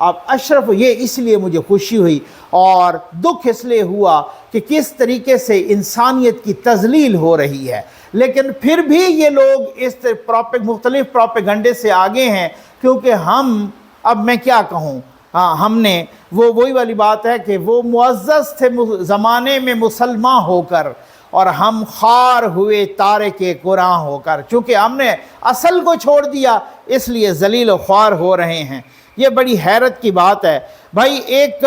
اب اشرف یہ اس لیے مجھے خوشی ہوئی اور دکھ اس لیے ہوا کہ کس طریقے سے انسانیت کی تذلیل ہو رہی ہے، لیکن پھر بھی یہ لوگ اس مختلف پروپیگنڈے سے آگے ہیں، کیونکہ ہم، اب میں کیا کہوں، ہم نے وہی والی بات ہے کہ وہ معزز تھے زمانے میں مسلمان ہو کر، اور ہم خوار ہوئے تارک قرآن ہو کر، چونکہ ہم نے اصل کو چھوڑ دیا اس لیے ذلیل و خوار ہو رہے ہیں۔ یہ بڑی حیرت کی بات ہے بھائی۔ ایک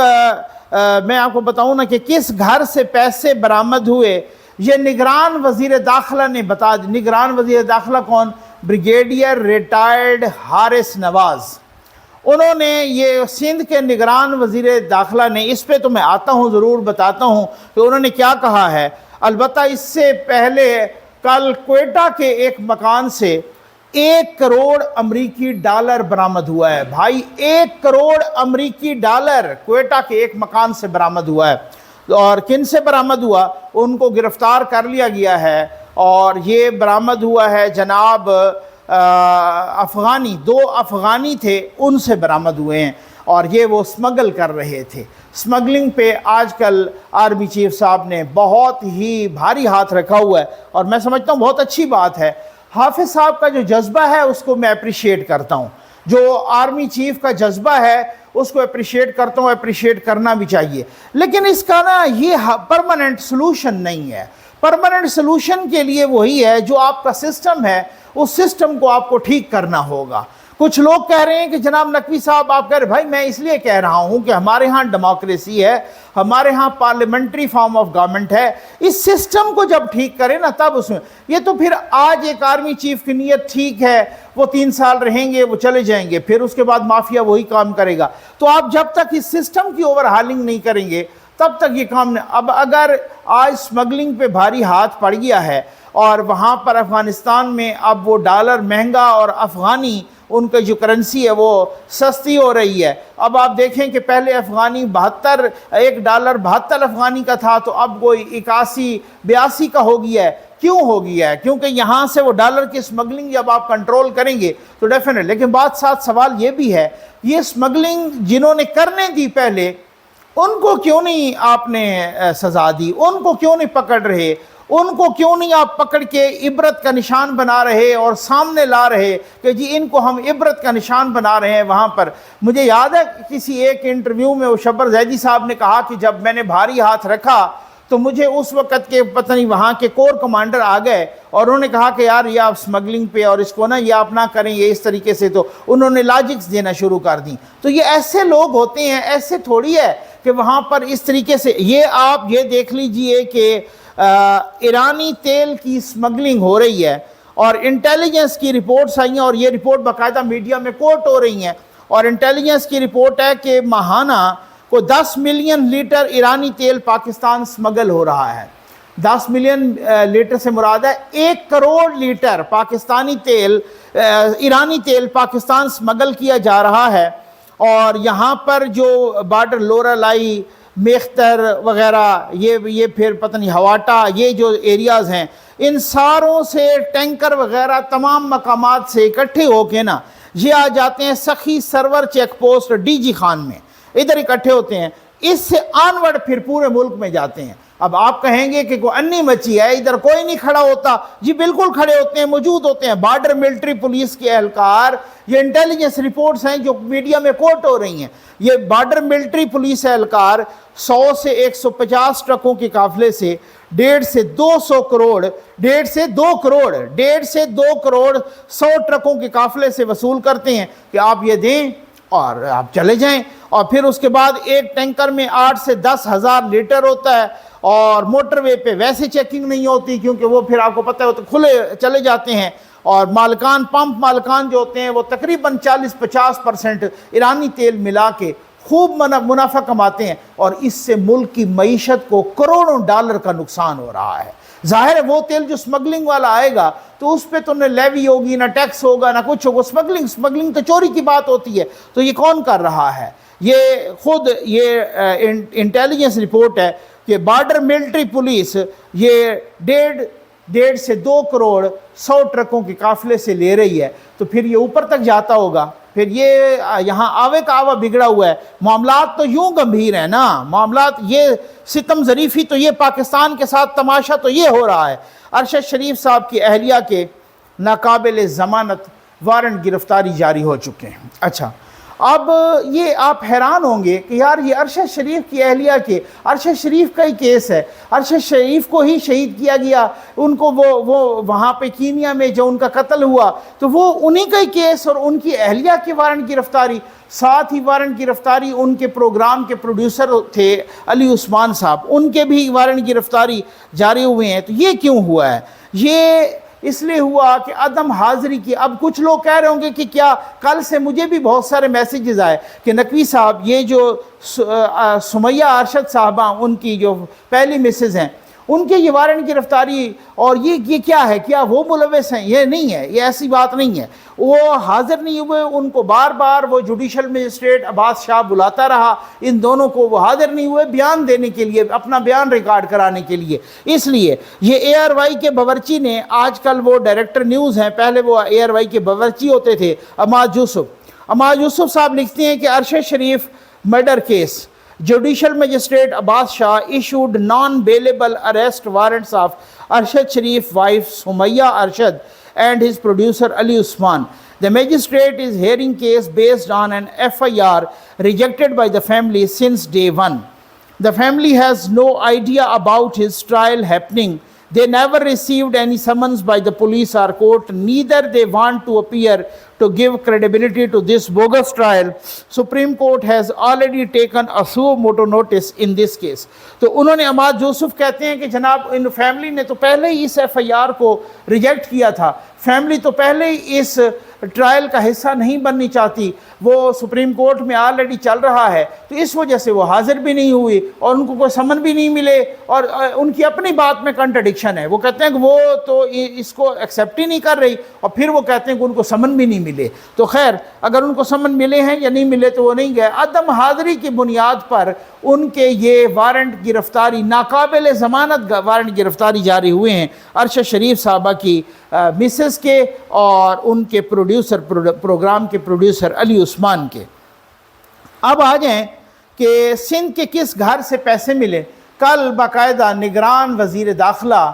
میں آپ کو بتاؤں نا کہ کس گھر سے پیسے برآمد ہوئے، یہ نگران وزیر داخلہ نے بتا دی۔ نگران وزیر داخلہ کون؟ بریگیڈیئر ریٹائرڈ حارث نواز۔ انہوں نے، یہ سندھ کے نگران وزیر داخلہ نے، اس پہ تو میں آتا ہوں، ضرور بتاتا ہوں کہ انہوں نے کیا کہا ہے۔ البتہ اس سے پہلے کل کوئٹہ کے ایک مکان سے 1 کروڑ امریکی ڈالر برآمد ہوا ہے بھائی، 1 کروڑ امریکی ڈالر کوئٹہ کے ایک مکان سے برآمد ہوا ہے۔ اور کن سے برآمد ہوا؟ ان کو گرفتار کر لیا گیا ہے، اور یہ برآمد ہوا ہے جناب افغانی، 2 افغانی تھے، ان سے برآمد ہوئے ہیں، اور یہ وہ سمگل کر رہے تھے۔ سمگلنگ پہ آج کل آرمی چیف صاحب نے بہت ہی بھاری ہاتھ رکھا ہوا ہے، اور میں سمجھتا ہوں بہت اچھی بات ہے۔ حافظ صاحب کا جو جذبہ ہے اس کو میں اپریشیٹ کرتا ہوں، جو آرمی چیف کا جذبہ ہے اس کو اپریشیٹ کرتا ہوں، اپریشیٹ کرنا بھی چاہیے، لیکن اس کا نا یہ پرماننٹ سلوشن نہیں ہے۔ پرماننٹ سلوشن کے لیے وہی ہے جو آپ کا سسٹم ہے، اس سسٹم کو آپ کو ٹھیک کرنا ہوگا۔ کچھ لوگ کہہ رہے ہیں کہ جناب نقوی صاحب آپ کہہ رہے ہیں، بھائی میں اس لیے کہہ رہا ہوں کہ ہمارے ہاں ڈیموکریسی ہے، ہمارے ہاں پارلیمنٹری فارم آف گورنمنٹ ہے، اس سسٹم کو جب ٹھیک کریں نا تب اس میں، یہ تو پھر آج ایک آرمی چیف کی نیت ٹھیک ہے، وہ 3 سال رہیں گے، وہ چلے جائیں گے، پھر اس کے بعد مافیا وہی کام کرے گا۔ تو آپ جب تک اس سسٹم کی اوور ہالنگ نہیں کریں گے تب تک یہ کام نہیں۔ اب اگر آج سمگلنگ پہ بھاری ہاتھ پڑ گیا ہے، اور وہاں پر افغانستان میں اب وہ ڈالر مہنگا اور افغانی ان کا جو کرنسی ہے وہ سستی ہو رہی ہے۔ اب آپ دیکھیں کہ پہلے افغانی 72، 1 ڈالر 72 افغانی کا تھا، تو اب کوئی 81، 82 کا ہو گیا ہے۔ کیوں ہو گیا ہے؟ کیونکہ یہاں سے وہ ڈالر کی سمگلنگ جب آپ کنٹرول کریں گے تو ڈیفینیٹ۔ لیکن بات ساتھ سوال یہ بھی ہے، یہ سمگلنگ جنہوں نے کرنے دی پہلے، ان کو کیوں نہیں آپ نے سزا دی؟ ان کو کیوں نہیں پکڑ رہے؟ ان کو کیوں نہیں آپ پکڑ کے عبرت کا نشان بنا رہے اور سامنے لا رہے کہ جی ان کو ہم عبرت کا نشان بنا رہے ہیں وہاں پر؟ مجھے یاد ہے کسی ایک انٹرویو میں وہ شبر زیدی صاحب نے کہا کہ جب میں نے بھاری ہاتھ رکھا تو مجھے اس وقت کے پتہ نہیں وہاں کے کور کمانڈر آ گئے اور انہوں نے کہا کہ یار یہ آپ سمگلنگ پہ اور اس کو نا یہ آپ نہ کریں یہ اس طریقے سے، تو انہوں نے لاجکس دینا شروع کر دیں۔ تو یہ ایسے لوگ ہوتے ہیں، ایسے تھوڑی ہے کہ وہاں پر اس طریقے سے۔ یہ آپ یہ دیکھ لیجئے کہ ایرانی تیل کی سمگلنگ ہو رہی ہے، اور انٹیلیجنس کی رپورٹس آئی ہیں، اور یہ رپورٹ باقاعدہ میڈیا میں کوٹ ہو رہی ہیں، اور انٹیلیجنس کی رپورٹ ہے کہ ماہانہ کو 10 ملین لیٹر ایرانی تیل پاکستان سمگل ہو رہا ہے۔ 10 ملین لیٹر سے مراد ہے 1 کروڑ لیٹر پاکستانی تیل، ایرانی تیل پاکستان سمگل کیا جا رہا ہے۔ اور یہاں پر جو بارڈر لورالائی، میختر وغیرہ، یہ پھر پتہ نہیں ہواٹا، یہ جو ایریاز ہیں، ان ساروں سے ٹینکر وغیرہ تمام مقامات سے اکٹھے ہو کے نا یہ آ جاتے ہیں Sakhi Sarwar check post D G Khan میں، ادھر اکٹھے ہوتے ہیں، اس سے آنورڈ پھر پورے ملک میں جاتے ہیں۔ اب آپ کہیں گے کہ کوئی انی مچی ہے، ادھر کوئی نہیں کھڑا ہوتا، جی بالکل کھڑے ہوتے ہیں، موجود ہوتے ہیں بارڈر ملٹری پولیس کے اہلکار۔ یہ انٹیلیجنس رپورٹس ہیں جو میڈیا میں کوٹ ہو رہی ہیں۔ یہ بارڈر ملٹری پولیس اہلکار 100 سے 150 ٹرکوں کے قافلے سے 1.5 سے 200 کروڑ، 1.5 سے 2 کروڑ، 1.5 سے 2 کروڑ 100 ٹرکوں کے قافلے سے وصول کرتے ہیں کہ آپ یہ دیں اور آپ چلے جائیں۔ اور پھر اس کے بعد ایک ٹینکر میں 8 سے 10 ہزار لیٹر ہوتا ہے، اور موٹر وے پہ ویسے چیکنگ نہیں ہوتی کیونکہ وہ پھر آپ کو پتہ ہے وہ تو کھلے چلے جاتے ہیں۔ اور مالکان، پمپ مالکان جو ہوتے ہیں وہ تقریباً 40-50% ایرانی تیل ملا کے خوب منافع کماتے ہیں، اور اس سے ملک کی معیشت کو کروڑوں ڈالر کا نقصان ہو رہا ہے۔ ظاہر ہے وہ تیل جو سمگلنگ والا آئے گا تو اس پہ تو نہ لیوی ہوگی، نہ ٹیکس ہوگا، نہ کچھ ہوگا۔ سمگلنگ تو چوری کی بات ہوتی ہے، تو یہ کون کر رہا ہے؟ یہ خود یہ انٹیلیجنس رپورٹ ہے کہ بارڈر ملٹری پولیس یہ 1.5 سے 2 کروڑ 100 ٹرکوں کے قافلے سے لے رہی ہے تو پھر یہ اوپر تک جاتا ہوگا. پھر یہ یہاں آوے کا آوا بگڑا ہوا ہے. معاملات تو یوں گمبھیر ہیں نا, معاملات یہ ستم ظریفی تو یہ پاکستان کے ساتھ تماشا تو یہ ہو رہا ہے. ارشد شریف صاحب کی اہلیہ کے ناقابل ضمانت وارنٹ گرفتاری جاری ہو چکے ہیں. اچھا, اب یہ آپ حیران ہوں گے کہ یار یہ ارشد شریف کی اہلیہ کے, ارشد شریف کا ہی کیس ہے, ارشد شریف کو ہی شہید کیا گیا, ان کو وہ وہاں پہ کینیا میں جو ان کا قتل ہوا تو وہ انہی کا ہی کیس, اور ان کی اہلیہ کی وارنٹ گرفتاری. ساتھ ہی وارنٹ گرفتاری ان کے پروگرام کے پروڈیوسر تھے علی عثمان صاحب, ان کے بھی وارنٹ گرفتاری جاری ہوئے ہیں. تو یہ کیوں ہوا ہے؟ یہ اس لیے ہوا کہ عدم حاضری کی. اب کچھ لوگ کہہ رہے ہوں گے کہ کیا, کل سے مجھے بھی بہت سارے میسیجز آئے کہ نقوی صاحب یہ جو سمیہ ارشد صاحبہ ان کی جو پہلی مسز ہیں ان کے یہ وارنٹ گرفتاری اور یہ کیا ہے, کیا وہ ملوث ہیں؟ یہ نہیں ہے, یہ ایسی بات نہیں ہے. وہ حاضر نہیں ہوئے, ان کو بار بار وہ جوڈیشل مجسٹریٹ عباس شاہ بلاتا رہا, ان دونوں کو وہ حاضر نہیں ہوئے بیان دینے کے لیے, اپنا بیان ریکارڈ کرانے کے لیے. اس لیے یہ اے آر وائی کے باورچی نے, آج کل وہ ڈائریکٹر نیوز ہیں, پہلے وہ اے آر وائی کے باورچی ہوتے تھے, عماد یوسف صاحب لکھتے ہیں کہ ارشد شریف murder case, judicial magistrate Abbas Shah issued non-bailable arrest warrants of Arshad Sharif's wife Sumayya Arshad and his producer Ali Usman. The magistrate is hearing case based on an FIR rejected by the family since day one. The family has no idea about his trial happening. They never received any summons by the police or court. Neither they want to appear to give credibility to this bogus trial. Supreme Court has already taken a suo motu notice in this case. تو انہوں نے, عماد یوسف کہتے ہیں کہ جناب in family نے تو پہلے ہی اس ایف آئی آر کو ریجیکٹ کیا تھا, فیملی تو پہلے ہی اس ٹرائل کا حصہ نہیں بننی چاہتی, وہ سپریم کورٹ میں آلریڈی چل رہا ہے, تو اس وجہ سے وہ حاضر بھی نہیں ہوئی اور ان کو کوئی سمن بھی نہیں ملے, اور ان کی اپنی بات میں کنٹرڈکشن ہے. وہ کہتے ہیں کہ وہ تو اس کو ایکسیپٹ ہی نہیں کر رہی, اور پھر وہ کہتے ہیں کہ ان کو سمن بھی نہیں ملے. تو خیر, اگر ان کو سمن ملے ہیں یا نہیں ملے تو وہ نہیں گئے. عدم حاضری کی بنیاد پر ان کے یہ وارنٹ گرفتاری, ناقابل ضمانت وارنٹ گرفتاری جاری ہوئے ہیں ارشد شریف صاحبہ کی مسز کے اور ان کے پروگرام کے پروڈیوسر علی عثمان کے. اب آ جائیں کہ سندھ کے کس گھر سے پیسے ملے. کل باقاعدہ نگران وزیر داخلہ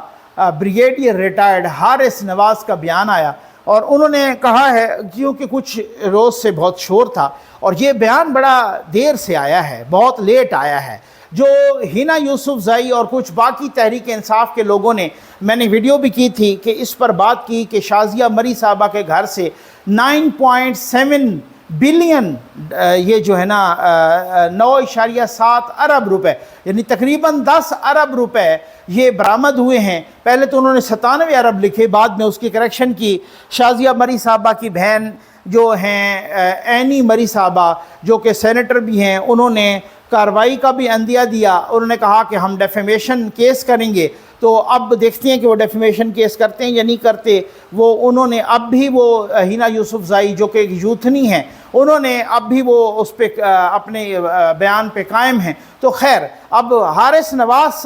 بریگیڈیئر ریٹائرڈ حارث نواز کا بیان آیا, اور انہوں نے کہا ہے, کیونکہ کچھ روز سے بہت شور تھا اور یہ بیان بڑا دیر سے آیا ہے, بہت لیٹ آیا ہے, جو ہینا یوسف زئی اور کچھ باقی تحریک انصاف کے لوگوں نے, میں نے ویڈیو بھی کی تھی کہ اس پر بات کی کہ شازیہ مری صاحبہ کے گھر سے 9.7 بلین یہ جو ہے نا 9.7 ارب روپے, یعنی تقریباً 10 ارب روپے یہ برآمد ہوئے ہیں. پہلے تو انہوں نے 97 ارب لکھے, بعد میں اس کی کریکشن کی. شازیہ مری صاحبہ کی بہن جو ہیں اینی مری صاحبہ, جو کہ سینیٹر بھی ہیں, انہوں نے کارروائی کا بھی عندیہ دیا. انہوں نے کہا کہ ہم ڈیفیمیشن کیس کریں گے. تو اب دیکھتے ہیں کہ وہ ڈیفیمیشن کیس کرتے ہیں یا نہیں کرتے. انہوں نے اب بھی وہ ہینا یوسف زئی جو کہ ایک یوتھنی ہیں, انہوں نے اب بھی وہ اس پہ اپنے بیان پہ قائم ہیں. تو خیر, اب حارث نواز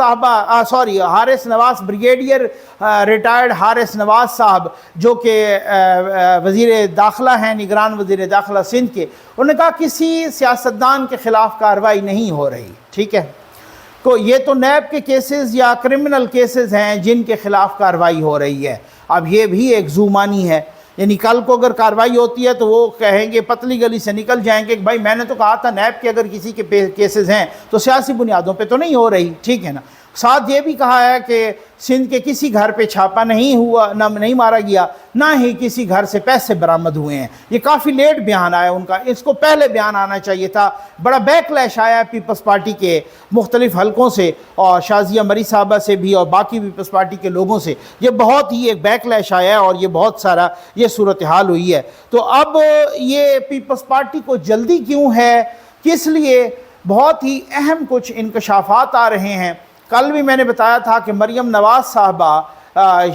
بریگیڈیئر ریٹائرڈ حارث نواز صاحب جو کہ وزیر داخلہ ہیں, نگران وزیر داخلہ سندھ کے, انہوں نے کہا کسی سیاستدان کے خلاف کارروائی نہیں ہو رہی. ٹھیک ہے, تو یہ تو نیب کے کیسز یا کرمنل کیسز ہیں جن کے خلاف کارروائی ہو رہی ہے. اب یہ بھی ایک زومانی ہے, یعنی کل کو اگر کارروائی ہوتی ہے تو وہ کہیں گے, پتلی گلی سے نکل جائیں گے کہ بھائی میں نے تو کہا تھا نیب کے اگر کسی کے کیسز ہیں تو سیاسی بنیادوں پہ تو نہیں ہو رہی. ٹھیک ہے نا. ساتھ یہ بھی کہا ہے کہ سندھ کے کسی گھر پہ چھاپا نہیں ہوا, نہیں مارا گیا, نہ ہی کسی گھر سے پیسے برآمد ہوئے ہیں. یہ کافی لیٹ بیان آیا ان کا, اس کو پہلے بیان آنا چاہیے تھا. بڑا بیک لیش آیا ہے پیپلز پارٹی کے مختلف حلقوں سے, اور شازیہ مری صاحبہ سے بھی, اور باقی پیپلز پارٹی کے لوگوں سے. یہ بہت ہی ایک بیک لیش آیا ہے اور یہ بہت سارا یہ صورتحال ہوئی ہے. تو اب یہ پیپلز پارٹی کو جلدی کیوں ہے, کس لیے؟ بہت ہی اہم کچھ انکشافات آ رہے ہیں. کل بھی میں نے بتایا تھا کہ مریم نواز صاحبہ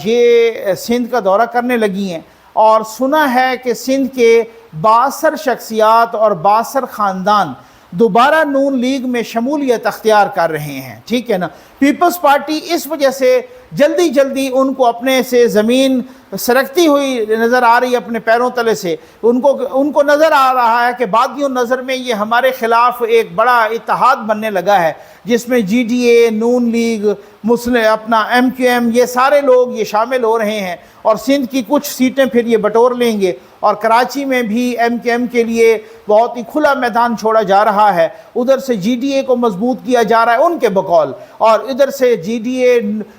یہ سندھ کا دورہ کرنے لگی ہیں, اور سنا ہے کہ سندھ کے بااثر شخصیات اور بااثر خاندان دوبارہ نون لیگ میں شمولیت اختیار کر رہے ہیں، ٹھیک ہے نا۔ پیپلز پارٹی اس وجہ سے جلدی جلدی ان کو اپنے سے زمین سرکتی ہوئی نظر آ رہی ہے اپنے پیروں تلے سے، ان کو نظر آ رہا ہے کہ باغیوں نظر میں یہ ہمارے خلاف ایک بڑا اتحاد بننے لگا ہے، جس میں جی ڈی اے، نون لیگ، مسلم اپنا ایم کیو ایم، یہ سارے لوگ یہ شامل ہو رہے ہیں، اور سندھ کی کچھ سیٹیں پھر یہ بٹور لیں گے، اور کراچی میں بھی ایم کیو ایم کے لیے بہت ہی کھلا میدان چھوڑا جا رہا ہے۔ ادھر سے جی ڈی اے کو مضبوط کیا جا رہا ہے ان کے بقول، اور ادھر سے جی ڈی اے،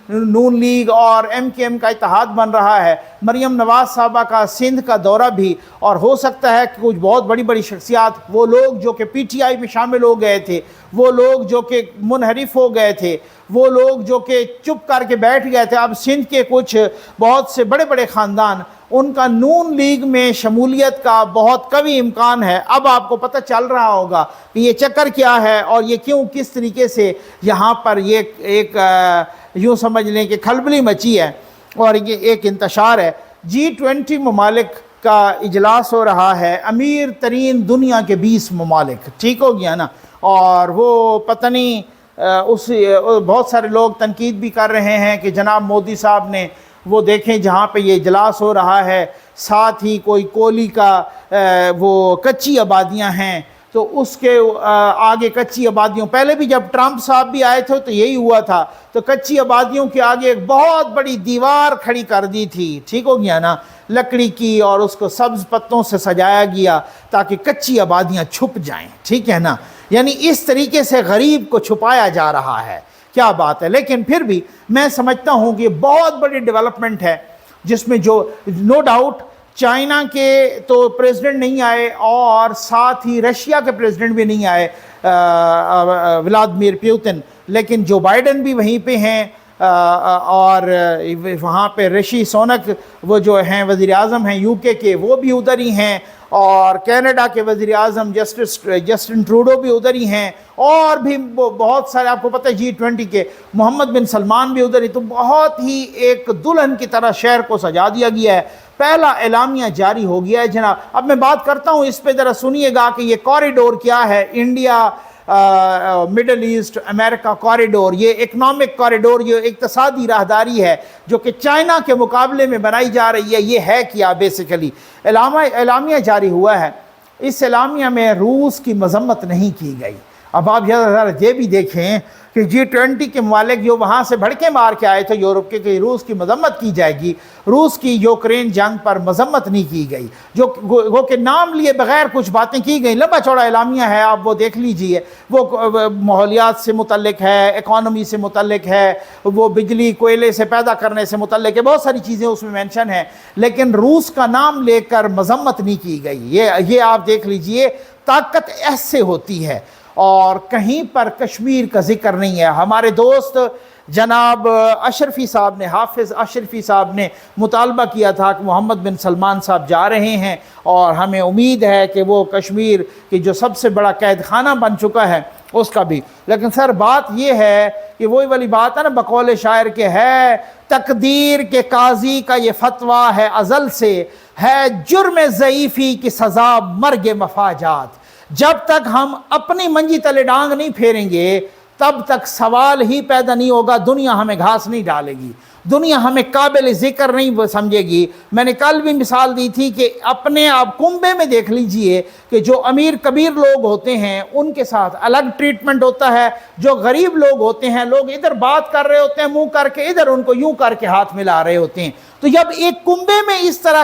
نون لیگ اور ایم کیو ایم کا اتحاد بن رہا ہے۔ مریم نواز صاحبہ کا سندھ کا دورہ بھی، اور ہو سکتا ہے کہ کچھ بہت بڑی بڑی شخصیات، وہ لوگ جو کہ پی ٹی آئی میں شامل ہو گئے تھے، وہ لوگ جو کہ منحرف ہو گئے تھے، وہ لوگ جو کہ چپ کر کے بیٹھ گئے تھے، اب سندھ کے کچھ بہت سے بڑے بڑے خاندان، ان کا نون لیگ میں شمولیت کا بہت قوی امکان ہے۔ اب آپ کو پتہ چل رہا ہوگا کہ یہ چکر کیا ہے، اور یہ کیوں کس طریقے سے یہاں پر یہ ایک یوں سمجھ لیں کہ کھلبلی مچی ہے، اور یہ ایک انتشار ہے۔ G20 ممالک کا اجلاس ہو رہا ہے، امیر ترین دنیا کے 20 ممالک، ٹھیک ہو گیا نا، اور وہ پتہ نہیں بہت سارے لوگ تنقید بھی کر رہے ہیں کہ جناب مودی صاحب نے وہ دیکھیں جہاں پہ یہ اجلاس ہو رہا ہے، ساتھ ہی کوئی کولی کا وہ کچی آبادیاں ہیں، تو اس کے آگے کچی آبادیوں، پہلے بھی جب ٹرمپ صاحب بھی آئے تھے تو یہی ہوا تھا، تو کچی آبادیوں کے آگے ایک بہت بڑی دیوار کھڑی کر دی تھی، ٹھیک ہو گیا نا، لکڑی کی، اور اس کو سبز پتوں سے سجایا گیا تاکہ کچی آبادیاں چھپ جائیں، ٹھیک ہے نا۔ یعنی اس طریقے سے غریب کو چھپایا جا رہا ہے، کیا بات ہے۔ لیکن پھر بھی میں سمجھتا ہوں کہ یہ بہت بڑی ڈیولپمنٹ ہے، جس میں جو نو ڈاؤٹ چائنا کے تو پریزیڈنٹ نہیں آئے، اور ساتھ ہی رشیا کے پریزیڈنٹ بھی نہیں آئے ولادیمیر پیوتن، لیکن جو بائیڈن بھی وہیں پہ ہیں، اور وہاں پہ رشی سونک وہ جو ہیں وزیر اعظم ہیں یو کے وہ بھی ادھر ہی ہیں، اور کینیڈا کے وزیر اعظم جسٹن ٹروڈو بھی ادھر ہی ہیں، اور بھی بہت سارے، آپ کو پتہ ہے G20 کے محمد بن سلمان بھی ادھر ہی، تو بہت ہی ایک دلہن کی طرح شہر کو سجا دیا گیا ہے۔ پہلا اعلامیہ جاری ہو گیا ہے جناب۔ اب میں بات کرتا ہوں اس پہ، ذرا سنیے گا کہ یہ کوریڈور کیا ہے، انڈیا مڈل ایسٹ امریکہ کوریڈور، یہ اکنامک کوریڈور، یہ اقتصادی راہداری ہے جو کہ چائنا کے مقابلے میں بنائی جا رہی ہے۔ یہ ہے کیا بیسیکلی اعلامیہ جاری ہوا ہے، اس اعلامیہ میں روس کی مذمت نہیں کی گئی۔ اب آپ یہ بھی دیکھیں کہ G20 کے ممالک جو وہاں سے بھڑکے مار کے آئے تھے یورپ کے کہ روس کی مذمت کی جائے گی، روس کی یوکرین جنگ پر مذمت نہیں کی گئی، جو کہ نام لیے بغیر کچھ باتیں کی گئیں۔ لمبا چوڑا اعلامیہ ہے، آپ وہ دیکھ لیجئے، وہ ماحولیات سے متعلق ہے، اکانومی سے متعلق ہے، وہ بجلی کوئلے سے پیدا کرنے سے متعلق ہے، بہت ساری چیزیں اس میں مینشن ہیں، لیکن روس کا نام لے کر مذمت نہیں کی گئی۔ یہ آپ دیکھ لیجئے، طاقت ایسے ہوتی ہے، اور کہیں پر کشمیر کا ذکر نہیں ہے۔ ہمارے دوست جناب اشرفی صاحب نے، حافظ اشرفی صاحب نے مطالبہ کیا تھا کہ محمد بن سلمان صاحب جا رہے ہیں، اور ہمیں امید ہے کہ وہ کشمیر کی جو سب سے بڑا قید خانہ بن چکا ہے اس کا بھی، لیکن سر بات یہ ہے کہ وہی والی بات ہے نا، بقول شاعر کے ہے تقدیر کے قاضی کا یہ فتویٰ ہے ازل سے، ہے جرم ضعیفی کی سزا مرگ مفاجات۔ جب تک ہم اپنی منجی تلے ڈانگ نہیں پھیریں گے تب تک سوال ہی پیدا نہیں ہوگا، دنیا ہمیں گھاس نہیں ڈالے گی، دنیا ہمیں قابل ذکر نہیں سمجھے گی۔ میں نے کل بھی مثال دی تھی کہ اپنے آپ کنبے میں دیکھ لیجئے کہ جو امیر کبیر لوگ ہوتے ہیں ان کے ساتھ الگ ٹریٹمنٹ ہوتا ہے، جو غریب لوگ ہوتے ہیں، لوگ ادھر بات کر رہے ہوتے ہیں منہ کر کے، ادھر ان کو یوں کر کے ہاتھ ملا رہے ہوتے ہیں۔ تو جب ایک کنبے میں اس طرح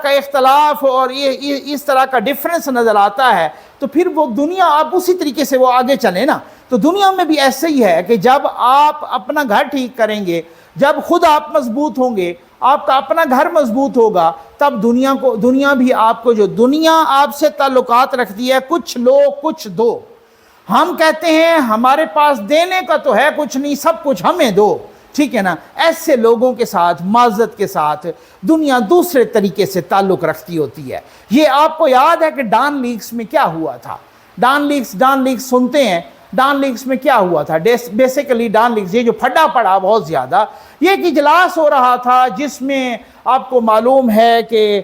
کا اختلاف اور اس طرح کا ڈیفرنس نظر آتا ہے تو پھر وہ دنیا، آپ اسی طریقے سے وہ آگے چلے نا۔ تو دنیا میں بھی ایسے ہی ہے کہ جب آپ اپنا گھر ٹھیک کریں گے، جب خود آپ مضبوط ہوں گے، آپ کا اپنا گھر مضبوط ہوگا، تب دنیا بھی آپ کو، جو دنیا آپ سے تعلقات رکھتی ہے، کچھ لو کچھ دو۔ ہم کہتے ہیں ہمارے پاس دینے کا تو ہے کچھ نہیں، سب کچھ ہمیں دو، ٹھیک ہے نا۔ ایسے لوگوں کے ساتھ، معزت کے ساتھ دنیا دوسرے طریقے سے تعلق رکھتی ہوتی ہے۔ یہ آپ کو یاد ہے کہ ڈان لیکس میں کیا ہوا تھا؟ ڈان لیکس سنتے ہیں، ڈان لیکس میں کیا ہوا تھا؟ بیسیکلی ڈان لیکس، یہ جو پھڈا پڑا بہت زیادہ، یہ ایک اجلاس ہو رہا تھا جس میں آپ کو معلوم ہے کہ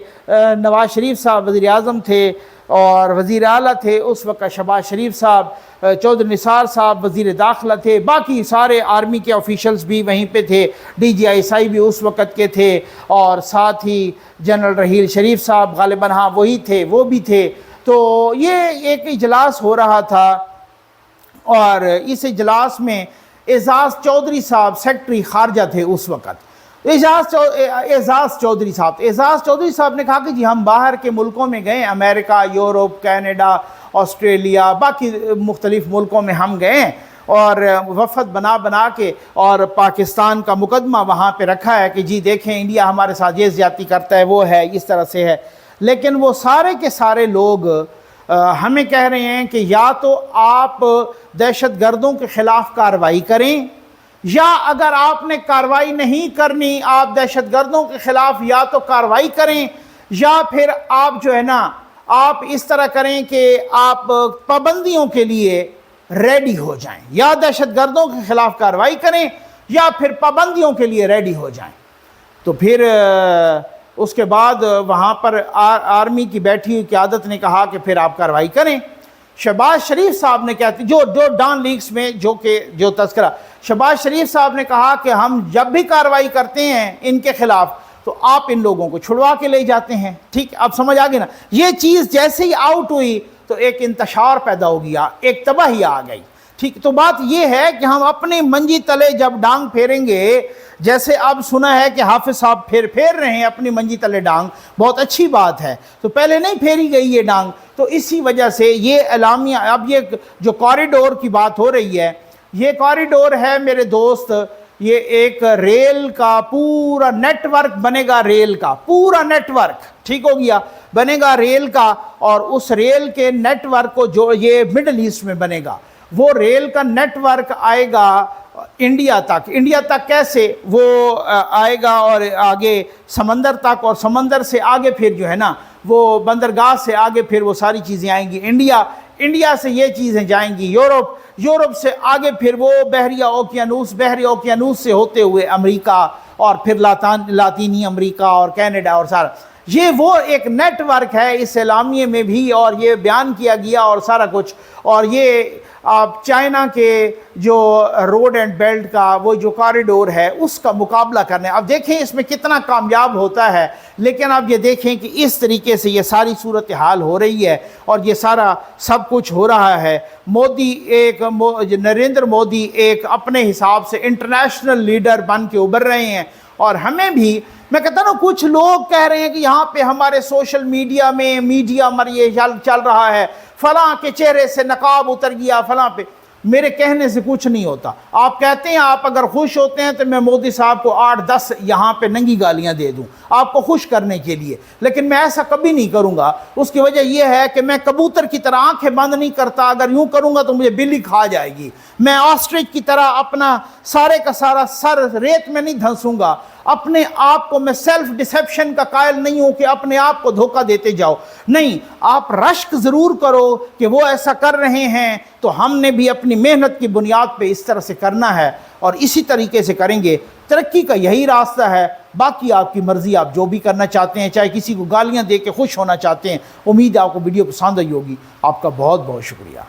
نواز شریف صاحب وزیر اعظم تھے، اور وزیر اعلیٰ تھے اس وقت شہباز شریف صاحب، چودھری نثار صاحب وزیر داخلہ تھے، باقی سارے آرمی کے آفیشلز بھی وہیں پہ تھے، D G I S I بھی اس وقت کے تھے، اور ساتھ ہی جنرل رحیل شریف صاحب غالباً ہاں وہی تھے، وہ بھی تھے۔ تو یہ ایک اجلاس ہو رہا تھا، اور اس اجلاس میں اعزاز چودھری صاحب سیکرٹری خارجہ تھے اس وقت۔ اعزاز چودھری صاحب نے کہا کہ جی ہم باہر کے ملکوں میں گئے، امریکہ، یورپ، کینیڈا، آسٹریلیا، باقی مختلف ملکوں میں ہم گئے، اور وفد بنا کے اور پاکستان کا مقدمہ وہاں پہ رکھا ہے کہ جی دیکھیں انڈیا ہمارے ساتھ یہ زیادتی کرتا ہے، وہ ہے اس طرح سے ہے۔ لیکن وہ سارے کے سارے لوگ ہمیں کہہ رہے ہیں کہ یا تو آپ دہشت گردوں کے خلاف کارروائی کریں، یا اگر آپ نے کارروائی نہیں کرنی، آپ دہشت گردوں کے خلاف یا تو کارروائی کریں، یا پھر آپ جو ہے نا آپ اس طرح کریں کہ آپ پابندیوں کے لیے ریڈی ہو جائیں، یا دہشت گردوں کے خلاف کارروائی کریں یا پھر پابندیوں کے لیے ریڈی ہو جائیں۔ تو پھر اس کے بعد وہاں پر آرمی کی بیٹھی ہوئی قیادت نے کہا کہ پھر آپ کارروائی کریں۔ شہباز شریف صاحب نے کہتے جو ڈان لیکس میں جو تذکرہ، شہباز شریف صاحب نے کہا کہ ہم جب بھی کارروائی کرتے ہیں ان کے خلاف تو آپ ان لوگوں کو چھڑوا کے لے جاتے ہیں۔ ٹھیک، اب سمجھ آگے نا؟ یہ چیز جیسے ہی آؤٹ ہوئی تو ایک انتشار پیدا ہو گیا، ایک تباہی آ گئی۔ ٹھیک، تو بات یہ ہے کہ ہم اپنے منجی تلے جب ڈانگ پھیریں گے، جیسے اب سنا ہے کہ حافظ صاحب پھیر رہے ہیں اپنی منجی تلے ڈانگ، بہت اچھی بات ہے، تو پہلے نہیں پھیری گئی یہ ڈانگ، تو اسی وجہ سے یہ اعلامیہ، اب یہ جو کوریڈور کی بات ہو رہی ہے، یہ کوریڈور ہے میرے دوست، یہ ایک ریل کا پورا نیٹ ورک بنے گا، ریل کا پورا نیٹ ورک، ٹھیک ہو گیا، بنے گا ریل کا، اور اس ریل کے نیٹ ورک کو جو یہ مڈل ایسٹ میں بنے گا، وہ ریل کا نیٹ ورک آئے گا انڈیا تک کیسے؟ وہ آئے گا اور آگے سمندر تک، اور سمندر سے آگے پھر جو ہے نا وہ بندرگاہ سے آگے پھر وہ ساری چیزیں آئیں گی انڈیا سے یہ چیزیں جائیں گی یورپ سے آگے پھر وہ بحری اوقیانوس سے ہوتے ہوئے امریکہ، اور پھر لاطینی امریکہ اور کینیڈا، اور سارا یہ وہ ایک نیٹ ورک ہے اس اعلامیے میں بھی، اور یہ بیان کیا گیا اور سارا کچھ، اور یہ آپ چائنا کے جو روڈ اینڈ بیلٹ کا وہ جو کوریڈور ہے اس کا مقابلہ کرنے، اب دیکھیں اس میں کتنا کامیاب ہوتا ہے، لیکن اب یہ دیکھیں کہ اس طریقے سے یہ ساری صورتحال ہو رہی ہے اور یہ سارا سب کچھ ہو رہا ہے۔ نریندر مودی ایک اپنے حساب سے انٹرنیشنل لیڈر بن کے ابھر رہے ہیں، اور ہمیں بھی، میں کہتا ہوں کچھ لوگ کہہ رہے ہیں کہ یہاں پہ ہمارے سوشل میڈیا میں یہ چل رہا ہے، فلاں کے چہرے سے نقاب اتر گیا، فلاں پہ، میرے کہنے سے کچھ نہیں ہوتا۔ آپ کہتے ہیں آپ اگر خوش ہوتے ہیں تو میں مودی صاحب کو 8-10 یہاں پہ ننگی گالیاں دے دوں آپ کو خوش کرنے کے لیے، لیکن میں ایسا کبھی نہیں کروں گا۔ اس کی وجہ یہ ہے کہ میں کبوتر کی طرح آنکھیں بند نہیں کرتا، اگر یوں کروں گا تو مجھے بلی کھا جائے گی۔ میں آسٹرچ کی طرح اپنا سارے کا سارا سر ریت میں نہیں دھنسوں گا، اپنے آپ کو میں سیلف ڈسیپشن کا قائل نہیں ہوں کہ اپنے آپ کو دھوکہ دیتے جاؤ، نہیں، آپ رشک ضرور کرو کہ وہ ایسا کر رہے ہیں تو ہم نے بھی اپنی محنت کی بنیاد پہ اس طرح سے کرنا ہے، اور اسی طریقے سے کریں گے۔ ترقی کا یہی راستہ ہے، باقی آپ کی مرضی، آپ جو بھی کرنا چاہتے ہیں، چاہے کسی کو گالیاں دے کے خوش ہونا چاہتے ہیں۔ امید ہے آپ کو ویڈیو پسند آئی ہوگی۔ آپ کا بہت بہت شکریہ۔